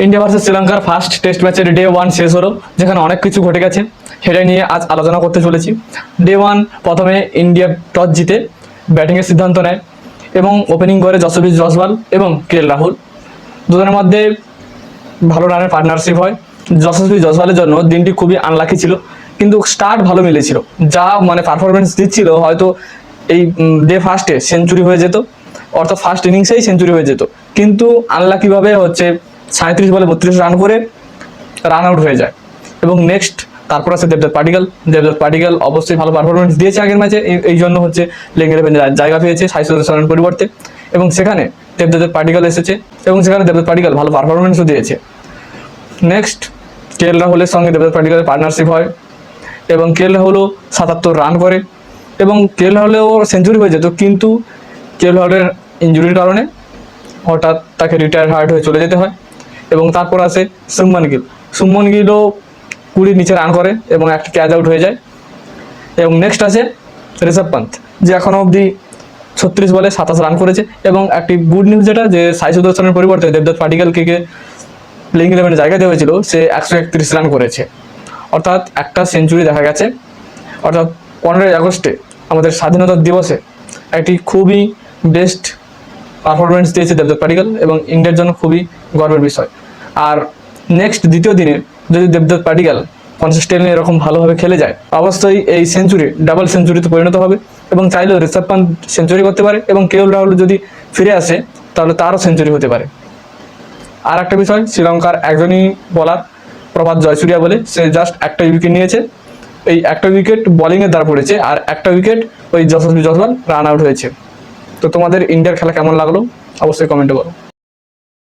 India versus শ্রীলঙ্কার first test ম্যাচের day 1 শেষ হলো, যেখানে অনেক কিছু ঘটে গেছে। সেটাই নিয়ে আজ আলোচনা করতে চলেছি। ডে 1 প্রথমে ইন্ডিয়া টস জিতে ব্যাটিংয়ের সিদ্ধান্ত নেয় এবং ওপেনিং করে যশস্বী জয়সওয়াল এবং কে রাহুল। দুজনের মধ্যে ভালো রানের পার্টনারশিপ হয়। যশস্বী জয়সওয়ালের জন্য দিনটি খুবই আনলাকি ছিল, কিন্তু স্টার্ট ভালো মিলেছিল। যা পারফরমেন্স দিচ্ছিল, হয়তো এই ডে ফার্স্টে সেঞ্চুরি হয়ে যেত, অর্থাৎ ফার্স্ট ইনিংসেই সেঞ্চুরি হয়ে যেত, কিন্তু আনলাকিভাবে 37 বলে 32 রান করে রান আউট হয়ে যায়। এবং নেক্সট তারপর আছে দেবদত্ত পাডিক্কাল অবশ্যই ভালো পারফরমেন্স দিয়েছে আগের ম্যাচে, এই জন্য প্লেইং ইলেভেনে জায়গা পেয়েছে 27 রানের পরিবর্তে। এবং সেখানে দেবদত্ত পাডিক্কাল এসেছে এবং সেখানে দেবদত্ত পাডিক্কাল ভালো পারফরমেন্সও দিয়েছে। নেক্সট কে রাহুলের সঙ্গে দেবদত্ত পাডিক্কালের পার্টনারশিপ হয় এবং কে রাহুলও 77 রান করে এবং কে রাহুলেও সেঞ্চুরি হয়ে যেত, কিন্তু কে রাহুলের ইঞ্জুরির কারণে হঠাৎ তাকে রিটায়ার হার্ট হয়ে চলে যেতে হয়। এবং তারপর আসে শুভমন গিলও 20 নিচে রান করে এবং একটা ক্যাচ আউট হয়ে যায়। এবং নেক্সট আছে ঋষভ পান্ত, যে এখনো অবধি 36 বলে 27 রান করেছে। এবং একটি গুড নিউজ যেটা, যে সাই সুদর্শনের পরিবর্তে দেবদত্ত পাডিক্কালকে প্লেইং ইলেভেনে জায়গা দেওয়া হয়েছিল, সে 131 রান করেছে, অর্থাৎ একটা সেঞ্চুরি দেখা গেছে। অর্থাৎ 15ই আগস্টে আমাদের স্বাধীনতা দিবসে একটি খুবই বেস্ট পারফরমেন্স দিয়েছে দেবদত্ত পাডিক্কাল এবং ইন্ডিয়ার জন্য খুবই গর্বের বিষয়। আর নেক্সট দ্বিতীয় দিনে যদি দেবদত্ত পাডিক্কাল কনসিস্টেন্টলি এরকম ভালোভাবে খেলে যায়, অবশ্যই এই সেঞ্চুরি ডাবল সেঞ্চুরিতে পরিণত হবে এবং চাইলেও ঋষভ পান্ত সেঞ্চুরি করতে পারে এবং কে রাহুল যদি ফিরে আসে তাহলে তারও সেঞ্চুরি হতে পারে। আর একটা বিষয়, শ্রীলঙ্কার একজনই বলার প্রভাত জয়সূর্যা বলে, সে জাস্ট একটা উইকেট নিয়েছে। এই একটা উইকেট বোলিংয়ের দ্বারা পড়েছে আর একটা উইকেট ওই যশস্বী জয়সওয়াল রান আউট হয়েছে। তো তোমাদের ইন্ডিয়ার খেলা কেমন লাগলো অবশ্যই কমেন্টে বলো।